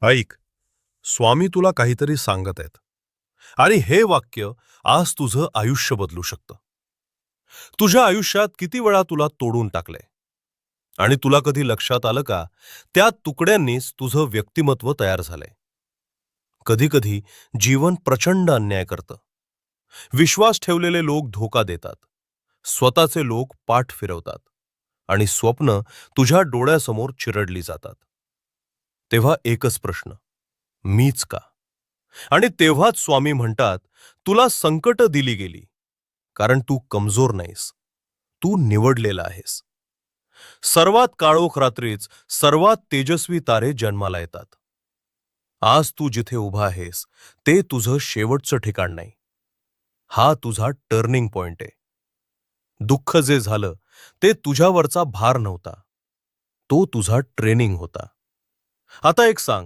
ऐक, स्वामी तुला काहीतरी सांगत आहेत आणि हे वाक्य आज तुझं आयुष्य बदलू शकतं. तुझ्या आयुष्यात किती वेळा तुला तोडून टाकलंय आणि तुला कधी लक्षात आलं का, त्या तुकड्यांनीच तुझं व्यक्तिमत्व तयार झालंय. कधी कधी जीवन प्रचंड अन्याय करतं. विश्वास ठेवलेले लोक धोका देतात. स्वतःचे लोक पाठ फिरवतात आणि स्वप्न तुझ्या डोळ्यासमोर चिरडली जातात. तेव्हा एकच प्रश्न, मीच का? आणि तेव्हाच स्वामी म्हणतात, तुला संकट दिली गेली कारण तू कमजोर नाहीस, तू निवडलेला आहेस. सर्वात काळोख रात्रीच सर्वात तेजस्वी तारे जन्माला येतात. आज तू जिथे उभा आहेस ते तुझं शेवटचं ठिकाण नाही. हा तुझा टर्निंग पॉइंट आहे. दुःख जे झालं ते तुझ्यावरचा भार नव्हता, तो तुझा ट्रेनिंग होता. आता एक सांग,